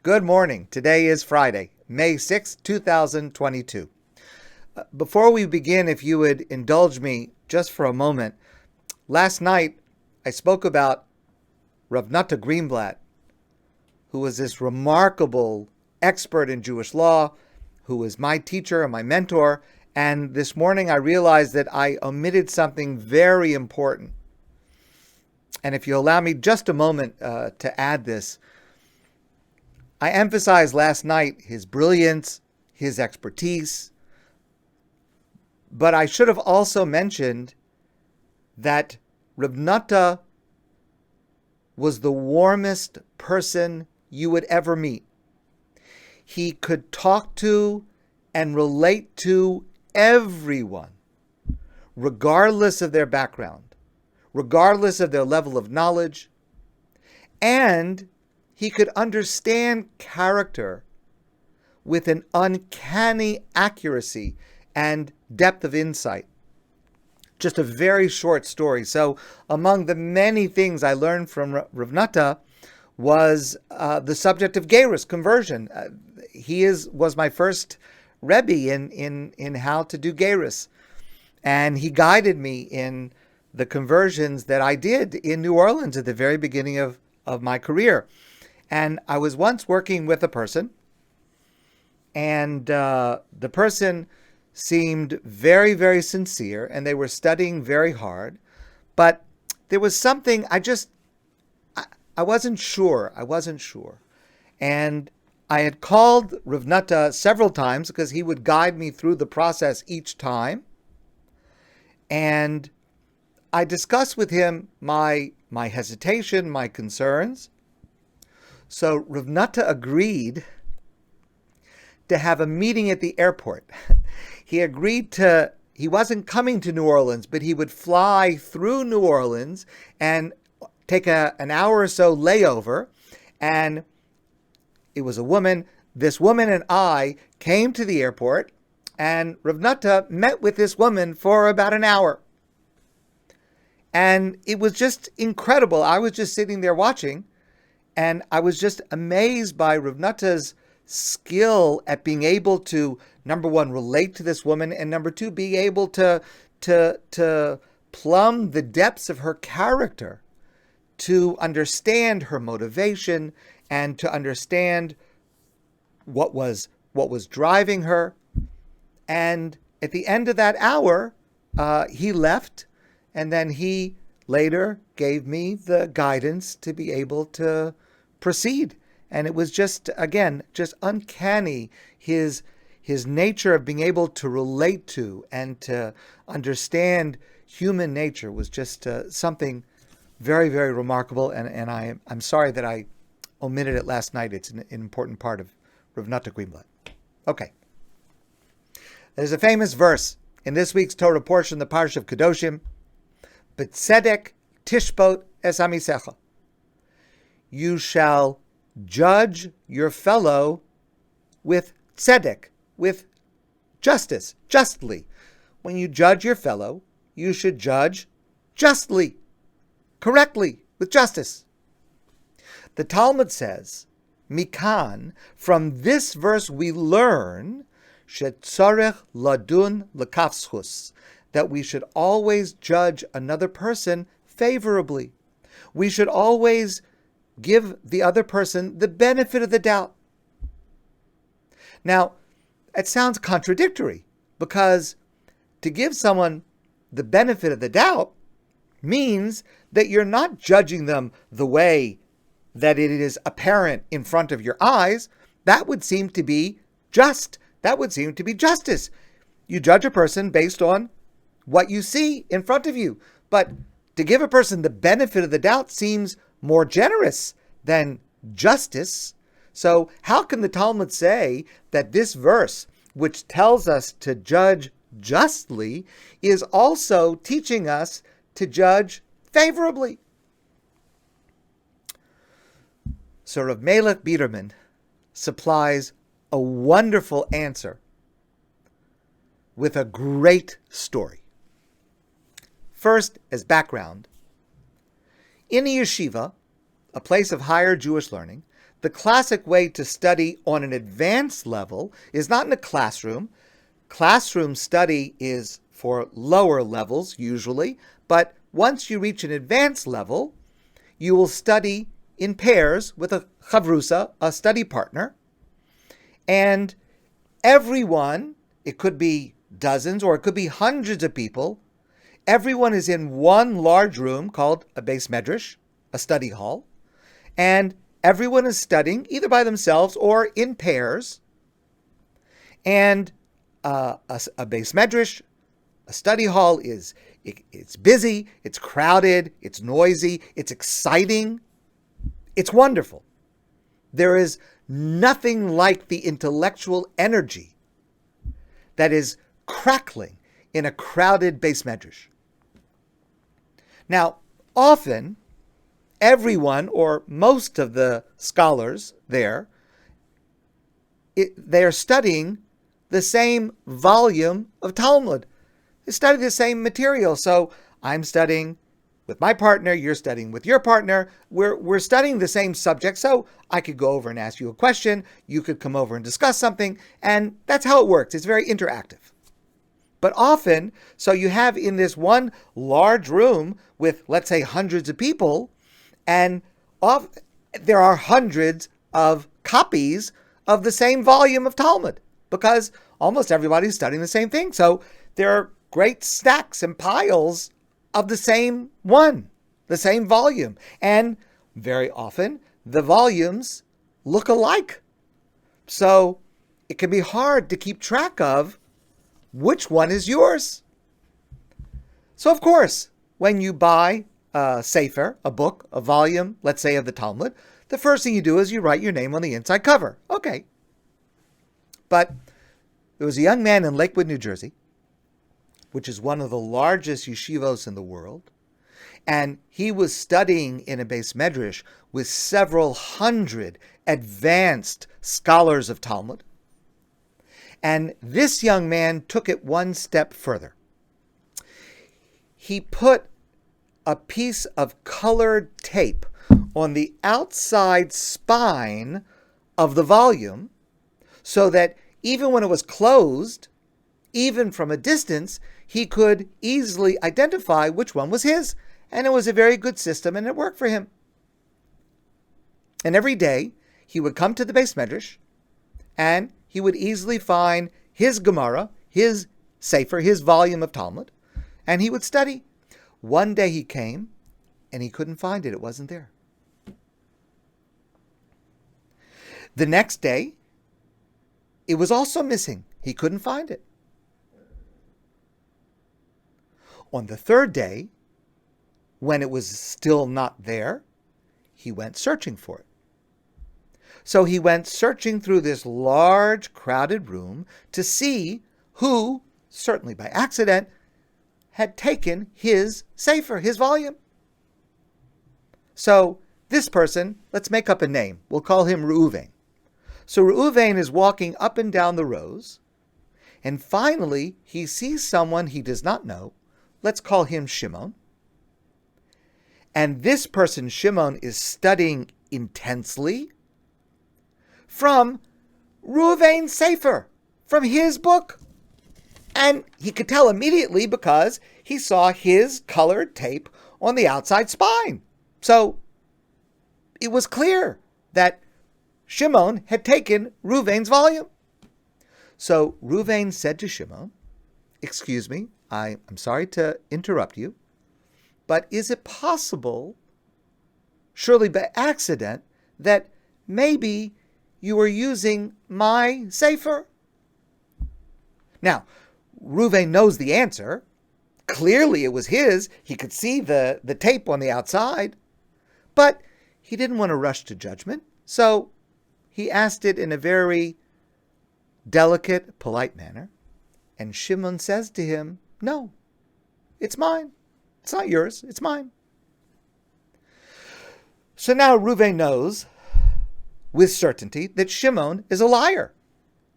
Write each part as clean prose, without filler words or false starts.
Good morning. Today is Friday, May 6, 2022. Before we begin, if you would indulge me just for a moment, last night I spoke about Rav Nata Greenblatt, who was this remarkable expert in Jewish law, who was my teacher and my mentor, and this morning I realized that I omitted something very important. And if you allow me just a moment to add this, I emphasized last night his brilliance, his expertise, but I should have also mentioned that Rav Nata was the warmest person you would ever meet. He could talk to and relate to everyone, regardless of their background, regardless of their level of knowledge, and he could understand character with an uncanny accuracy and depth of insight. Just a very short story. So among the many things I learned from Rav Nata was the subject of gerus, conversion. He was my first Rebbe in how to do gerus. And he guided me in the conversions that I did in New Orleans at the very beginning of my career. And I was once working with a person, and the person seemed very, very sincere, and they were studying very hard. But there was something I wasn't sure. And I had called Rav Nata several times because he would guide me through the process each time. And I discussed with him my hesitation, my concerns. So Rav Nata agreed to have a meeting at the airport. He wasn't coming to New Orleans, but he would fly through New Orleans and take an hour or so layover. And it was a woman. This woman and I came to the airport, and Rav Nata met with this woman for about an hour. And it was just incredible. I was just sitting there watching, and I was just amazed by Rav Nata's skill at being able to, number one, relate to this woman, and number two, be able to plumb the depths of her character, to understand her motivation, and to understand what was driving her. And at the end of that hour, he left, and then he later gave me the guidance to be able to proceed. And it was just uncanny, his nature of being able to relate to and to understand human nature was just something very, very remarkable. And I'm sorry that I omitted it last night. It's an important part of Rav Nata Greenblatt. Okay. There's a famous verse in this week's Torah portion, the Parsha of Kedoshim, B'tzedek tishbot es amisecha. You shall judge your fellow with tzedek, with justice, justly. When you judge your fellow, you should judge justly, correctly, with justice. The Talmud says, Mikan, from this verse we learn, shetzarech ladun lekafschus, that we should always judge another person favorably. We should always give the other person the benefit of the doubt. Now, it sounds contradictory, because to give someone the benefit of the doubt means that you're not judging them the way that it is apparent in front of your eyes. That would seem to be just. That would seem to be justice. You judge a person based on what you see in front of you. But to give a person the benefit of the doubt seems more generous than justice. So how can the Talmud say that this verse, which tells us to judge justly, is also teaching us to judge favorably? So Rav Meilech Biderman supplies a wonderful answer with a great story. First, as background, in a yeshiva, a place of higher Jewish learning, The classic way to study on an advanced level is not in a classroom. Classroom study is for lower levels usually, but once you reach an advanced level, you will study in pairs with a chavrusa, a study partner, and everyone, it could be dozens or it could be hundreds of people, everyone is in one large room called a beis medrash, a study hall, and everyone is studying either by themselves or in pairs. And a beis medrash, a study hall, it's busy, it's crowded, it's noisy, it's exciting, it's wonderful. There is nothing like the intellectual energy that is crackling in a crowded beis medrash. Now, often, everyone or most of the scholars there, they are studying the same volume of Talmud. They study the same material. So I'm studying with my partner, you're studying with your partner. We're studying the same subject. So I could go over and ask you a question. You could come over and discuss something. And that's how it works. It's very interactive. But often, so you have in this one large room with, let's say, hundreds of people, and there are hundreds of copies of the same volume of Talmud, because almost everybody's studying the same thing. So there are great stacks and piles of the same one, the same volume. And very often, the volumes look alike. So it can be hard to keep track of which one is yours. So of course, when you buy a sefer, a book, a volume, let's say of the Talmud, the first thing you do is you write your name on the inside cover. Okay. But there was a young man in Lakewood, New Jersey, which is one of the largest yeshivos in the world, and he was studying in a beis medrash with several hundred advanced scholars of Talmud. And this young man took it one step further. He put a piece of colored tape on the outside spine of the volume so that even when it was closed, even from a distance, he could easily identify which one was his. And it was a very good system, and it worked for him. And every day, he would come to the beis medrash, and he would easily find his Gemara, his sefer, his volume of Talmud, and he would study. One day he came, and he couldn't find it. It wasn't there. The next day, it was also missing. He couldn't find it. On the third day, when it was still not there, he went searching for it. So he went searching through this large, crowded room to see who, certainly by accident, had taken his sefer, his volume. So this person, let's make up a name. We'll call him Reuven. So Reuven is walking up and down the rows, and finally he sees someone he does not know. Let's call him Shimon. And this person, Shimon, is studying intensely from Reuven's sefer, from his book. And he could tell immediately because he saw his colored tape on the outside spine. So it was clear that Shimon had taken Reuven's volume. So Reuven said to Shimon, "Excuse me, I'm sorry to interrupt you, but is it possible, surely by accident, that maybe you were using my sefer?" Now, Reuven knows the answer. Clearly it was his. He could see the tape on the outside. But he didn't want to rush to judgment, so he asked it in a very delicate, polite manner. And Shimon says to him, "No, it's mine. It's not yours, it's mine." So now Reuven knows with certainty that Shimon is a liar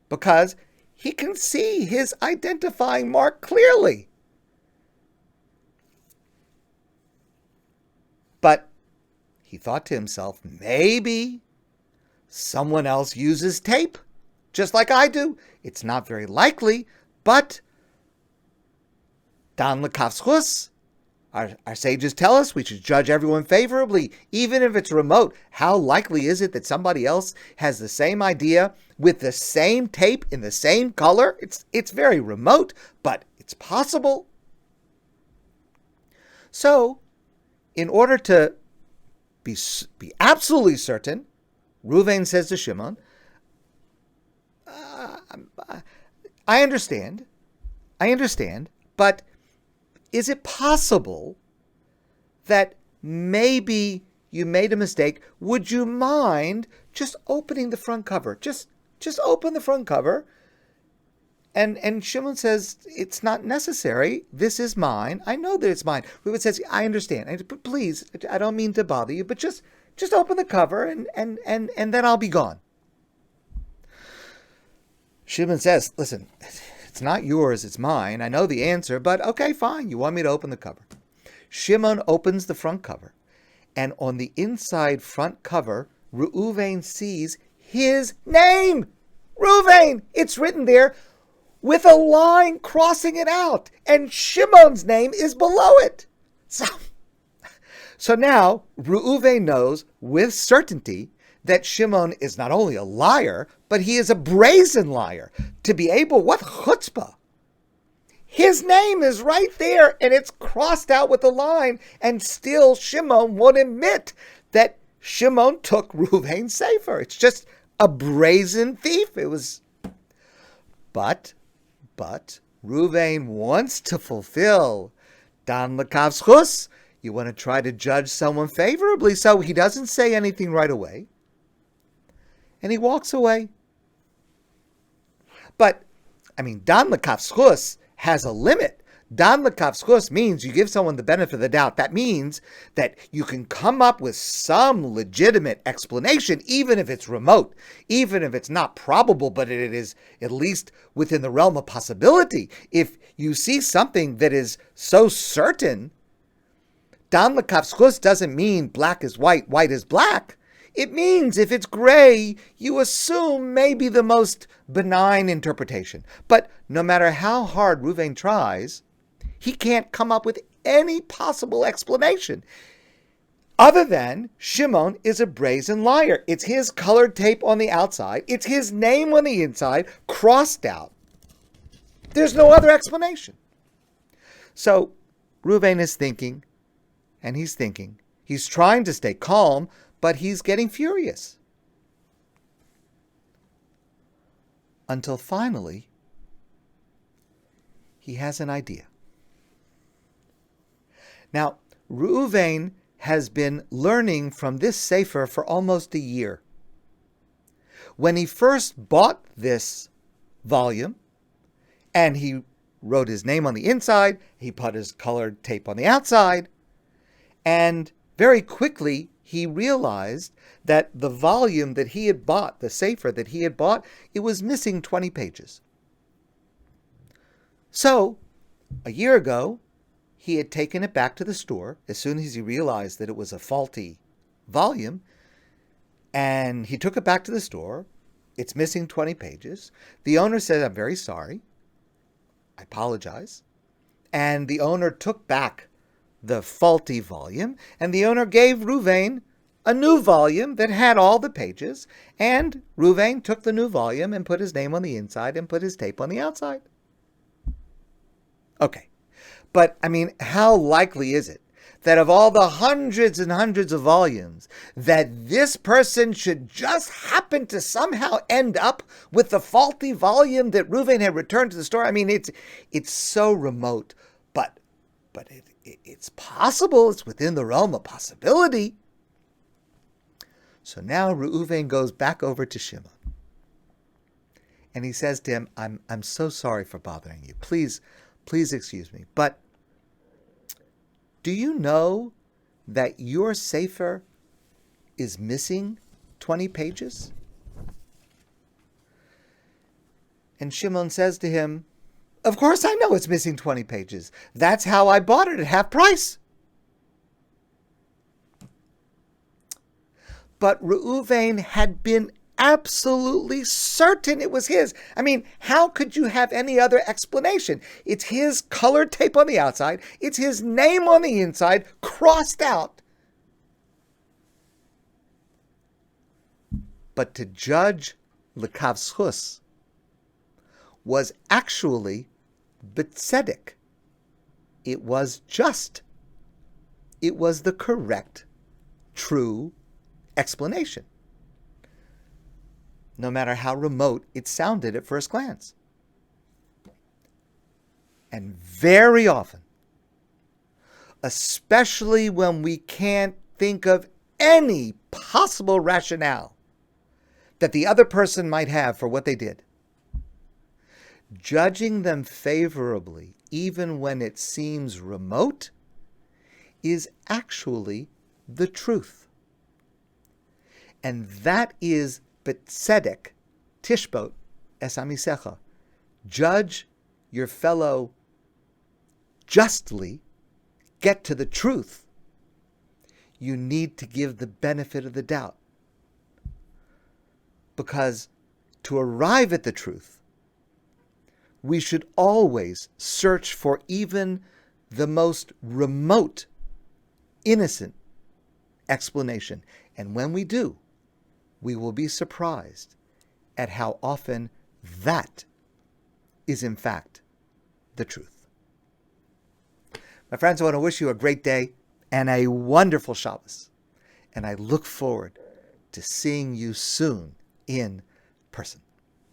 because he can see his identifying mark clearly. But he thought to himself, maybe someone else uses tape, just like I do. It's not very likely, but Dan lekaf our sages tell us we should judge everyone favorably, even if it's remote. How likely is it that somebody else has the same idea with the same tape in the same color? It's very remote, but it's possible. So, in order to be absolutely certain, Reuven says to Shimon, I understand, but is it possible that maybe you made a mistake? Would you mind just opening the front cover? Just open the front cover. And Shimon says, it's not necessary. This is mine. I know that it's mine. Reuven says, I understand. Please, I don't mean to bother you, but just open the cover and then I'll be gone. Shimon says, listen, it's not yours, it's mine. I know the answer, but okay, fine. You want me to open the cover. Shimon opens the front cover, and on the inside front cover, Reuven sees his name. Reuven! It's written there with a line crossing it out, and Shimon's name is below it. So now Reuven knows with certainty that Shimon is not only a liar, but he is a brazen liar. To be able, what chutzpah! His name is right there, and it's crossed out with a line, and still Shimon won't admit that Shimon took Reuven's sefer. It's just a brazen thief. It was, but Reuven wants to fulfill Dan lekaf zchus. You want to try to judge someone favorably, so he doesn't say anything right away. And he walks away. But, Dan lekaf zchus has a limit. Dan lekaf zchus means you give someone the benefit of the doubt. That means that you can come up with some legitimate explanation, even if it's remote, even if it's not probable, but it is at least within the realm of possibility. If you see something that is so certain, Dan lekaf zchus doesn't mean black is white, white is black. It means if it's gray, you assume maybe the most benign interpretation. But no matter how hard Reuven tries, he can't come up with any possible explanation other than Shimon is a brazen liar. It's his colored tape on the outside. It's his name on the inside, crossed out. There's no other explanation. So Reuven is thinking, and he's thinking. He's trying to stay calm, but he's getting furious. Until finally, he has an idea. Now, Reuven has been learning from this sefer for almost a year. When he first bought this volume, and he wrote his name on the inside, he put his colored tape on the outside, and very quickly he realized that the volume that he had bought, the sefer that he had bought, it was missing 20 pages. So, a year ago, he had taken it back to the store as soon as he realized that it was a faulty volume, and he took it back to the store. It's missing 20 pages. The owner said, I'm very sorry. I apologize. And the owner took back the faulty volume, and the owner gave Reuven a new volume that had all the pages, and Reuven took the new volume and put his name on the inside and put his tape on the outside. Okay, but how likely is it that of all the hundreds and hundreds of volumes, that this person should just happen to somehow end up with the faulty volume that Reuven had returned to the store? It's so remote, but it's possible. It's within the realm of possibility. So now Reuven goes back over to Shimon, and he says to him, I'm so sorry for bothering you. Please excuse me, but do you know that your sefer is missing 20 pages? And Shimon says to him, of course I know it's missing 20 pages. That's how I bought it at half price. But Reuven had been absolutely certain it was his. I mean, how could you have any other explanation? It's his colored tape on the outside. It's his name on the inside, crossed out. But to judge l'kav zchus was actually b'tzedek. It was just. It was the correct, true explanation, no matter how remote it sounded at first glance. And very often, especially when we can't think of any possible rationale that the other person might have for what they did, judging them favorably, even when it seems remote, is actually the truth. And that is b'tzedek, tishbot es amisecha. Judge your fellow justly, get to the truth. You need to give the benefit of the doubt. Because to arrive at the truth, we should always search for even the most remote, innocent explanation. And when we do, we will be surprised at how often that is in fact the truth. My friends, I want to wish you a great day and a wonderful Shabbos. And I look forward to seeing you soon in person.